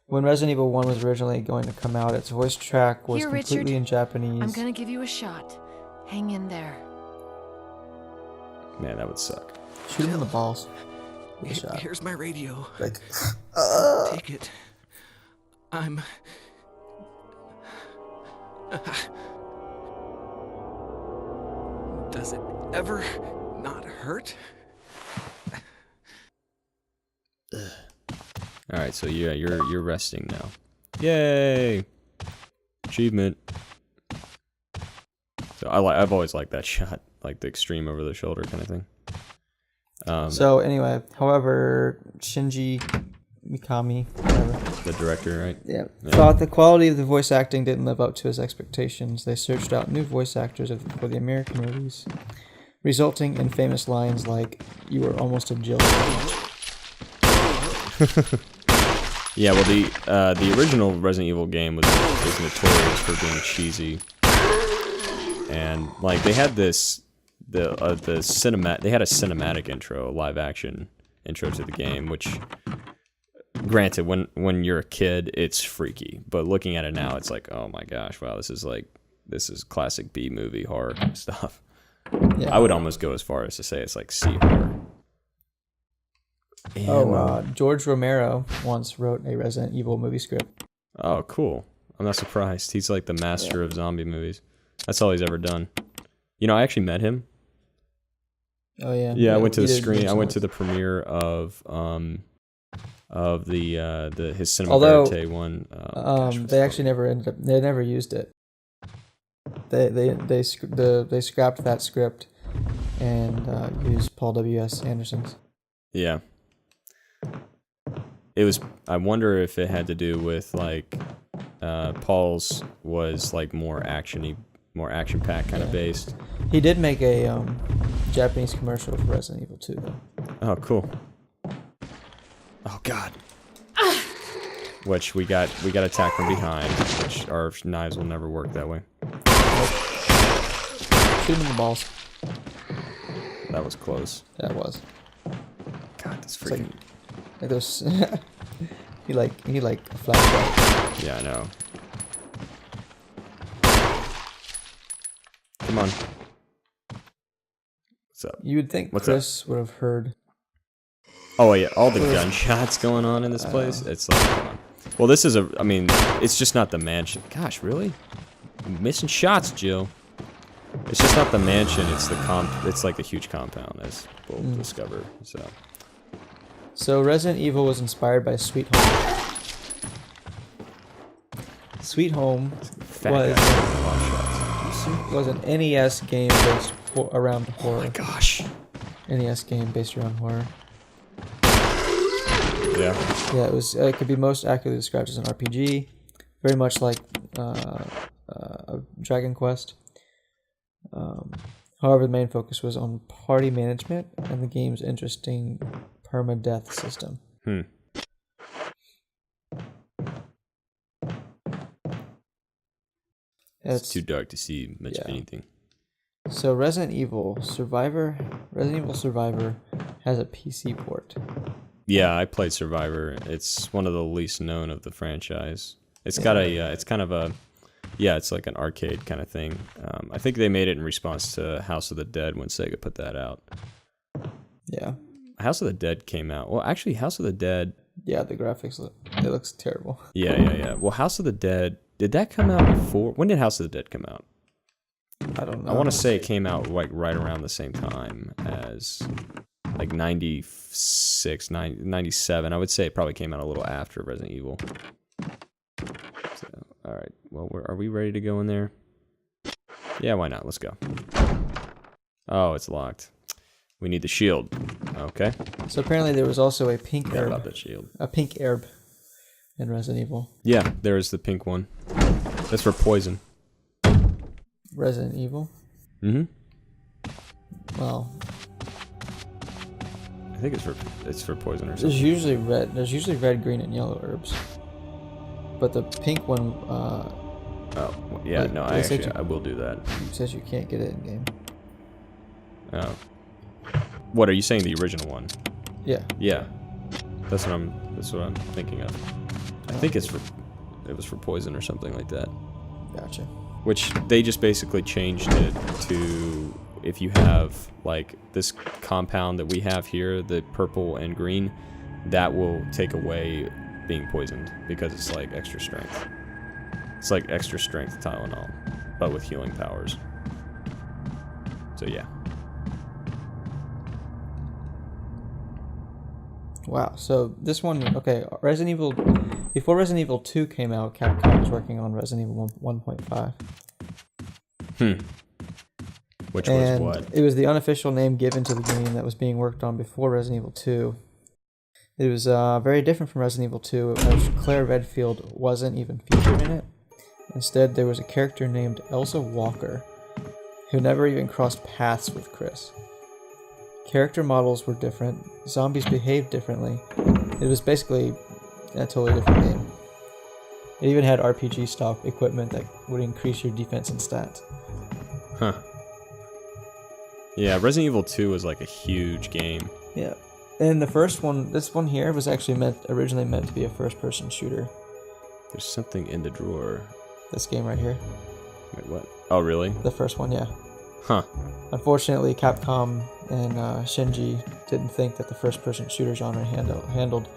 When Resident Evil 1 was originally going to come out, its voice track was Here, completely Richard. in Japanese. I'm gonna give you a shot. Hang in there. Man, that would suck. Shoot him in the balls. With a shot. Here's my radio. Like, Take it. I'm... Does it ever not hurt? All right, so yeah, you're resting now. Yay! Achievement. So I've always liked that shot, like the extreme over the shoulder kind of thing. so anyway, however, Shinji Mikami, whatever, The director, right? yeah, thought the quality of the voice acting didn't live up to his expectations. They searched out new voice actors for the American release, resulting in famous lines like, "You were almost a Jill." Yeah, well, the original Resident Evil game was notorious for being cheesy, and like they had the they had a cinematic intro, a live action intro to the game, which, granted, when you're a kid, it's freaky, but looking at it now, it's like, oh my gosh, wow, this is classic B movie horror stuff. Yeah. I would almost go as far as to say it's like C horror. George Romero once wrote a Resident Evil movie script. Oh, cool. I'm not surprised. He's like the master of zombie movies. That's all he's ever done. You know, I actually met him. Oh yeah. Yeah, I went to the screen. I went to the premiere of his Cinema Verite one. They actually never ended up. They never used it. They scrapped that script and used Paul W.S. Anderson's. Yeah. It was. I wonder if it had to do with like Paul's was like more action packed kind of based. He did make a Japanese commercial for Resident Evil 2 though. Oh, cool. Oh God. Which we got attacked from behind. Which our knives will never work that way. Shoot him in the balls. That was close. That was. God, that's It's like, freaking. like those. he like flashback. Yeah, I know. Come on. What's up? You would think What's Chris would have heard. Oh yeah, all the gunshots going on in this place. It's like, come on. Well, this is I mean, it's just not the mansion. Gosh, really? Missing shots, Jill. It's just not the mansion. It's the It's like the huge compound, as we'll discover. So Resident Evil was inspired by Sweet Home. Sweet Home was an NES game based around horror. Oh my gosh. NES game based around horror. Yeah. Yeah, it was. It could be most accurately described as an RPG, very much like Dragon Quest. However, the main focus was on party management and the game's interesting permadeath system. It's too dark to see much of anything. So Resident Evil Survivor has a PC port. Yeah, I played Survivor. It's one of the least known of the franchise. It's got it's kind of a, it's like an arcade kind of thing. I think they made it in response to House of the Dead when Sega put that out. Yeah. House of the Dead came out. Well, actually, House of the Dead. Yeah, the graphics it looks terrible. Yeah. Well, House of the Dead, did that come out before? When did House of the Dead come out? I don't know. I want to say it came out like right around the same time as like 96, 97. I would say it probably came out a little after Resident Evil. So, all right. Well, are we ready to go in there? Yeah, why not? Let's go. Oh, it's locked. We need the shield. Okay. So apparently there was also a pink herb. About that shield. A pink herb in Resident Evil. Yeah, there is the pink one. That's for poison. Resident Evil? Mm-hmm. Well, I think it's for poison or something. there's usually red, green, and yellow herbs. But the pink one, Oh, yeah, like, no, I will do that. says you can't get it in game. Oh. What are you saying? The original one? Yeah. Yeah. That's what I'm thinking of. I think it was for poison or something like that. Gotcha. Which they just basically changed it to, if you have like this compound that we have here, the purple and green, that will take away being poisoned because it's like extra strength. It's like extra strength Tylenol, but with healing powers. So yeah. Wow. So this one, okay, Resident Evil. Before Resident Evil 2 came out, Capcom was working on Resident Evil 1.5. Which and was what? It was the unofficial name given to the game that was being worked on before Resident Evil 2. It was very different from Resident Evil 2, as Claire Redfield wasn't even featured in it. Instead, there was a character named Elsa Walker, who never even crossed paths with Chris. Character models were different, zombies behaved differently. It was basically a totally different game. It even had RPG-style equipment that would increase your defense and stats. Huh. Yeah, Resident Evil 2 was like a huge game. Yeah. And the first one, this one here, was actually originally meant to be a first-person shooter. There's something in the drawer. This game right here. Wait, what? Oh, really? The first one, yeah. Huh. Unfortunately, Capcom and Shinji didn't think that the first-person shooter genre handled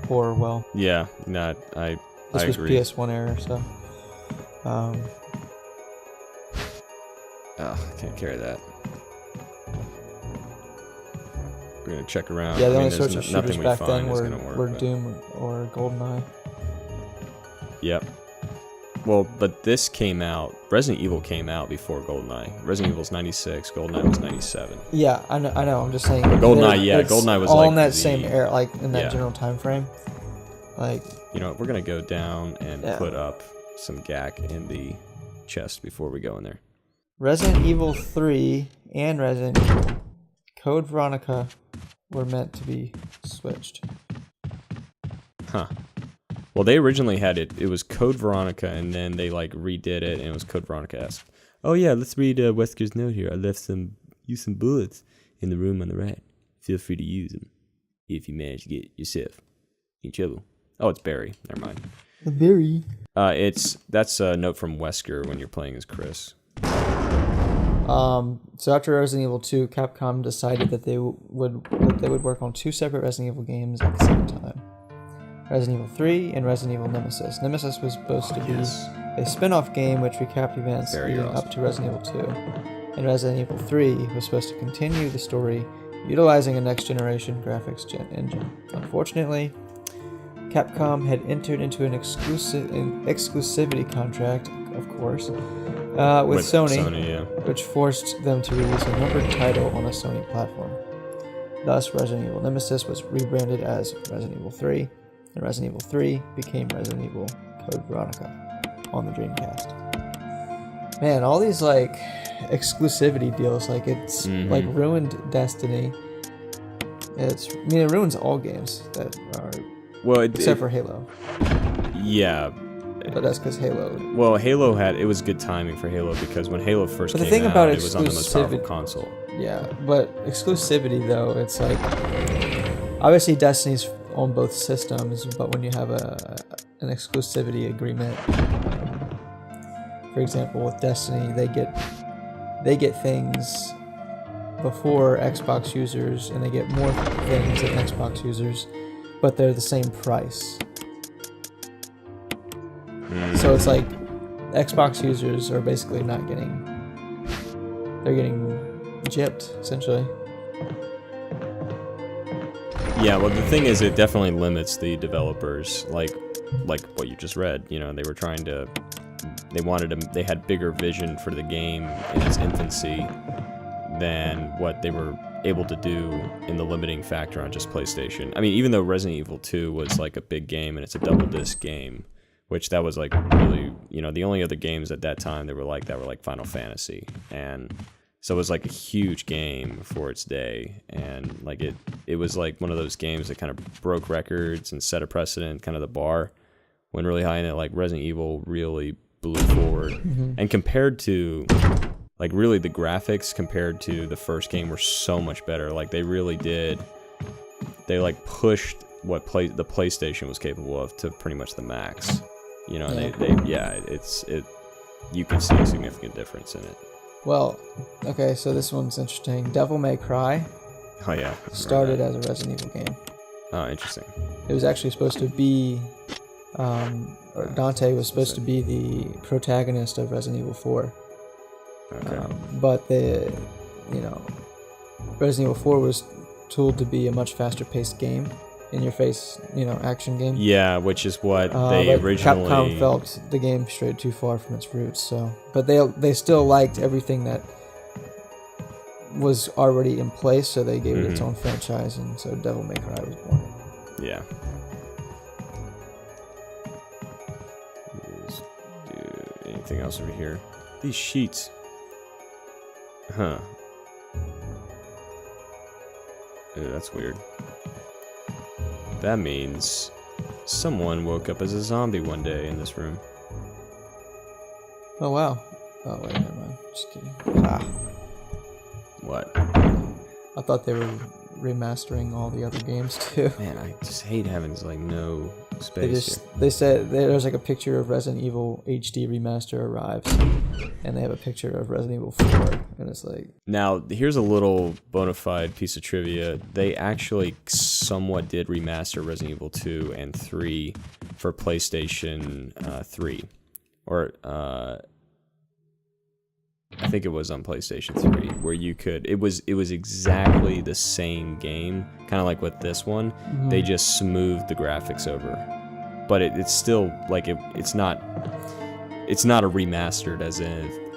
horror well. Yeah, This was agree. PS1 era, so. Oh, I can't carry that. We're gonna check around. Yeah, the only there's sorts of shooters nothing we back find then is gonna work, were but- Doom or GoldenEye. Yep. Well, but this came out. Resident Evil came out before GoldenEye. Resident Evil's 96. GoldenEye was 97. Yeah, I know. I'm just saying. GoldenEye, yeah, it's GoldenEye was all like in that the- same era, like in that yeah. general time frame. Like, You know, we're gonna go down and Yeah. put up some gack in the chest before we go in there. Resident Evil 3 and Resident Evil Code Veronica were meant to be switched. Huh. Well, they originally had it. It was Code Veronica, and then they like redid it, and it was Code Veronica esque. Oh yeah, let's read Wesker's note here. I left some bullets in the room on the right. Feel free to use them if you manage to get yourself in trouble. Oh, it's Barry. Never mind. Very. That's a note from Wesker when you're playing as Chris. So after Resident Evil 2, Capcom decided that they would work on two separate Resident Evil games at the same time. Resident Evil 3 and Resident Evil Nemesis. Nemesis was supposed to be a spin-off game which recapped events leading up to Resident Evil 2. And Resident Evil 3 was supposed to continue the story utilizing a next-generation graphics engine. Unfortunately, Capcom had entered into an exclusivity contract, of course, with Sony, yeah. which forced them to release a numbered title on a Sony platform. Thus, Resident Evil Nemesis was rebranded as Resident Evil 3, and Resident Evil 3 became Resident Evil Code Veronica on the Dreamcast. Man, all these like exclusivity deals, like it's like ruined Destiny. It ruins all games that are except for Halo. Yeah. But that's because Halo. Well, Halo it was good timing for Halo because when Halo first But the came thing out, about it was on the most powerful console. Yeah, but exclusivity though, it's like obviously Destiny's on both systems, but when you have an exclusivity agreement, for example, with Destiny, they get things before Xbox users, and they get more things than Xbox users, but they're the same price. So it's like Xbox users are basically not getting. They're getting gypped, essentially. Yeah, well, the thing is, it definitely limits the developers, like what you just read. You know, they were trying to, they had bigger vision for the game in its infancy than what they were able to do in the limiting factor on just PlayStation. I mean, even though Resident Evil 2 was like a big game and it's a double disc game, which that was like really, the only other games at that time that were like Final Fantasy, and so it was like a huge game for its day, and like it was like one of those games that kind of broke records and set a precedent, kind of the bar went really high in it. Like Resident Evil really blew forward, and compared to like really the graphics compared to the first game were so much better. Like they really did, they like pushed what the PlayStation was capable of to pretty much the max. You know, you can see a significant difference in it. Well, okay, so this one's interesting. Devil May Cry Oh yeah, started as a Resident Evil game. Oh, interesting. It was actually supposed to be, or Dante was supposed to be the protagonist of Resident Evil 4. Okay. But Resident Evil 4 was tooled to be a much faster paced game, in your face, action game. Yeah, which is what they but originally. Capcom felt the game strayed too far from its roots. So, but they still liked everything that was already in place, so they gave it its own franchise, and so Devil May Cry was born. Yeah. Anything else over here? These sheets. Huh. Ew, that's weird. That means someone woke up as a zombie one day in this room. Oh wow. Oh wait, never mind. Just kidding. What? I thought they were remastering all the other games too. Man, I just hate having no space here. They said there's like a picture of Resident Evil HD Remaster arrives, and they have a picture of Resident Evil 4, and it's like. Now, here's a little bona fide piece of trivia. They actually somewhat did remaster Resident Evil 2 and 3 for PlayStation 3. Or, I think it was on PlayStation 3, where you could... It was exactly the same game, kind of like with this one. Mm-hmm. They just smoothed the graphics over. But it's still, like, it's not a remastered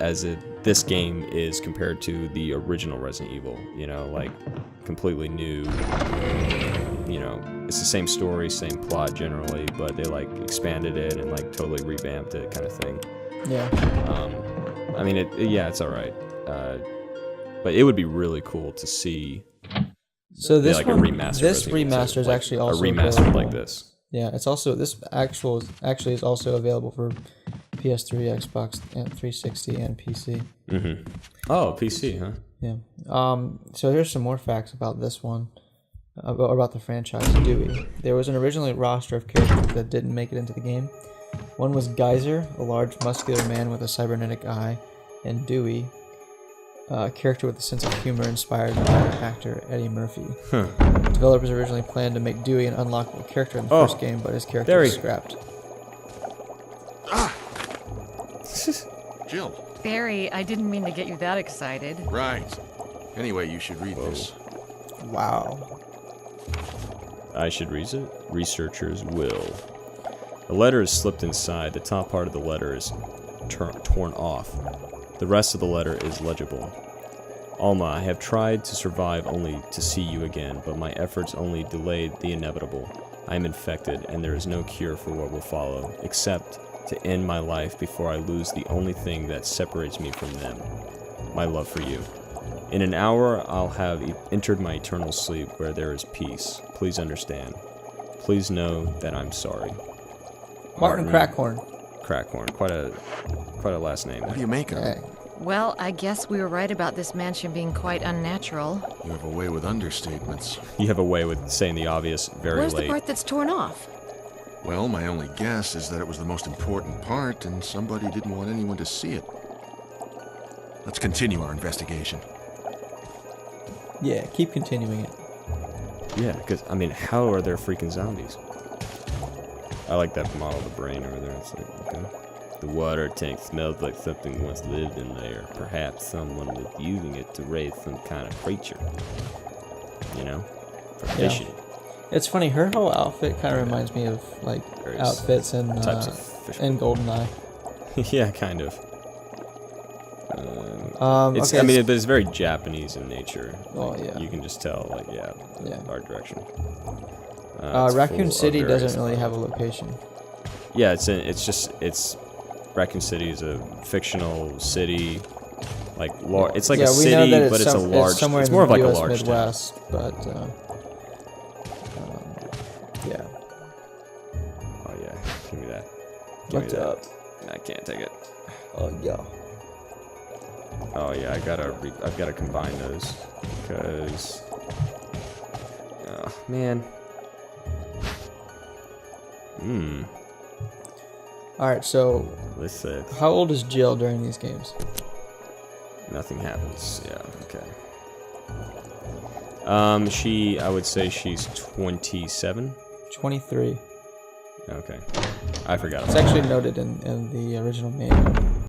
as this game is compared to the original Resident Evil, like completely new. It's the same story, same plot generally, but they like expanded it and like totally revamped it, kind of thing. Yeah. I mean, it's all right, but it would be really cool to see. So this like one, a remaster. This remaster is actually also a remaster available. Like this. Yeah, it's also is also available for PS3, Xbox, and 360, and PC. Mm-hmm. Oh, PC, huh? Yeah. So here's some more facts about this one, about the franchise Dewey. There was an original roster of characters that didn't make it into the game. One was Geyser, a large muscular man with a cybernetic eye, and Dewey, a character with a sense of humor inspired by actor Eddie Murphy. Huh. Developers originally planned to make Dewey an unlockable character in the first game, but his character was scrapped. Jill. Barry, I didn't mean to get you that excited. Right. Anyway, you should read this. Wow. I should read it? Researchers will. The letter is slipped inside. The top part of the letter is torn off. The rest of the letter is legible. Alma, I have tried to survive only to see you again, but my efforts only delayed the inevitable. I am infected, and there is no cure for what will follow, except to end my life before I lose the only thing that separates me from them, my love for you. In an hour, I'll have entered my eternal sleep where there is peace. Please understand. Please know that I'm sorry. Martin Crackhorn. Crackhorn, quite a last name. What do you make of it? Well, I guess we were right about this mansion being quite unnatural. You have a way with understatements. You have a way with saying the obvious very Where's late. the part that's torn off? Well, my only guess is that it was the most important part, and somebody didn't want anyone to see it. Let's continue our investigation. Yeah, keep continuing it. Yeah, because, I mean, how are there freaking zombies? I like that model of the brain over there. It's like, okay. The water tank smells like something once lived in there. Perhaps someone was using it to raise some kind of creature. For fishing. It's funny, her whole outfit kind of reminds me of, like, Various outfits in types of fish. GoldenEye. Yeah, kind of. Okay. I mean, but it's very Japanese in nature. Oh, yeah. You can just tell, like, art direction. It's Raccoon full of City various doesn't really have a location. Yeah, it's Raccoon City is a fictional city, like it's like a we know city, that but it's a large. Somewhere It's in more the of like US a large Midwest, but yeah. Oh yeah, give me that. Looked up. I can't take it. Oh yeah. Oh yeah, I've got to combine those because, man, Alright, so Let's say how old is Jill during these games? nothing happens. Yeah, okay. I would say she's 27. 23. Okay. I forgot. It's actually noted in the original manual.